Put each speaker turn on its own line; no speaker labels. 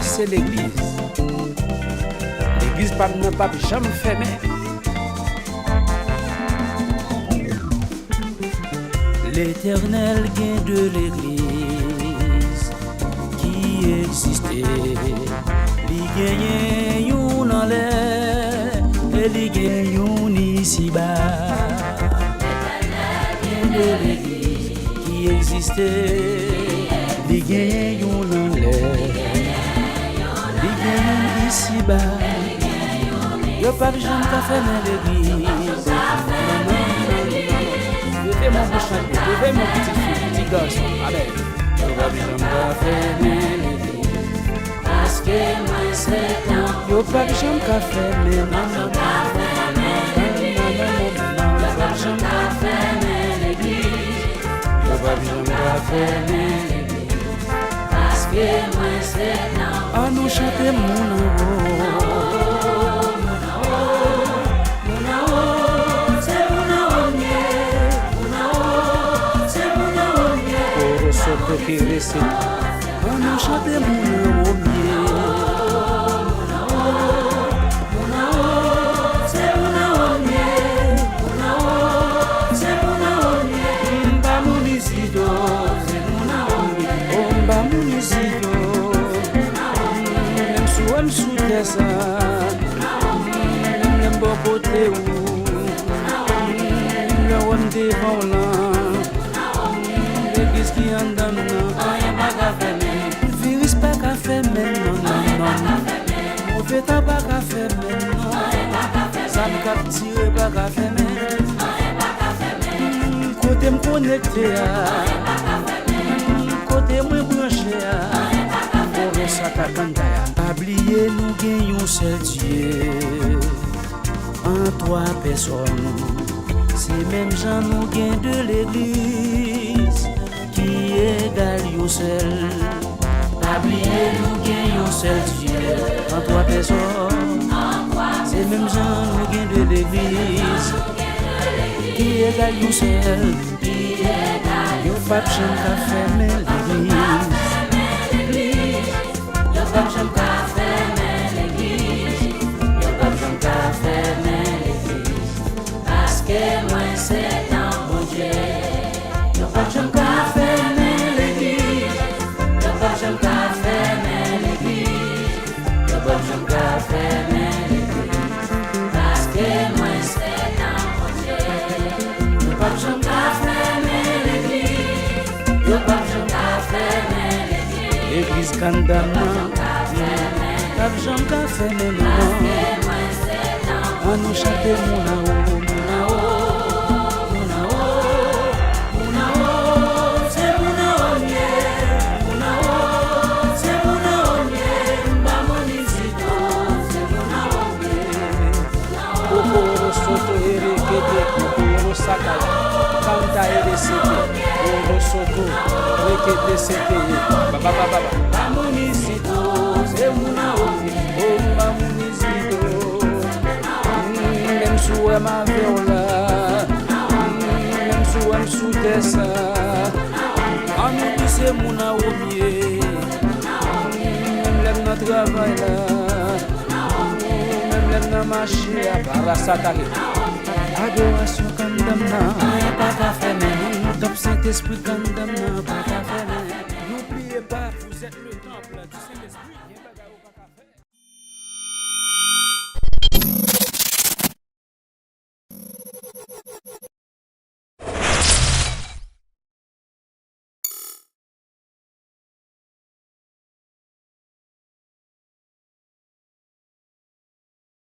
c'est l'église. L'église pas n'a pas jamais fermé.
L'Éternel gain de l'église qui existait. Li gagne yon en l'air et li gagne yon ici-bas. L'Éternel gain de l'église qui existait. Li gagne yon en l'air, li gagne yon ici-bas. Yo pas besoin de fermer l'église.
Levez mon beau chanteur, levez mon petit garçon. Allez. Yo pas besoin de fermer l'église.
Parce que moi c'est temps.
Yo pas besoin de fermer, non, non, non.
Yo pas besoin de fermer l'église.
Yo pas besoin de fermer l'église.
Parce que moi c'est temps.
Ah nous chanter mon amour. Soto qui récite, on nous chante mon mieux.
C'est mon mieux, c'est mon mieux.
Mba munisido, c'est mon mba munisido. Même sous ça, même beau côté où, le homme devant là. L'église qui en donne, virus pas qu'à faire maintenant, on fait pas qu'à faire maintenant, ça me capture pas qu'à faire maintenant, côté me connecté, côté me branché, pour ça t'attendait.
Oubliez nous gagnons seul Dieu en trois personnes, c'est même gens nous gagnent de l'église. Qui égale yo seul. Oubliez nous gagnons seul Dieu en trois personnes. C'est même gens nous gagnent de l'église. Qui égale yo seul. Yo pas besoin de fermer l'église. Yo pas besoin de fermer l'église. Yo pas besoin de fermer l'église. Parce que moi c'est dans mon Dieu. Yo pas besoin de
L'église condamne, pas besoin de fermer non. On nous chante mon Canta RDCT, Oro Soto, RDCT, Baba, Mamunizito, Zemuna Omi, Mamunizito, même sous ma viola, même sous sous Tessa, Anou c'est mon Omi, même l'aime notre travail là, même l'aime na marché à la satane. Adoration condamna, pas qu'à fermer. Top Saint-Esprit condamna, pas qu'à fermer. N'oubliez pas, vous êtes le temple du Saint-Esprit.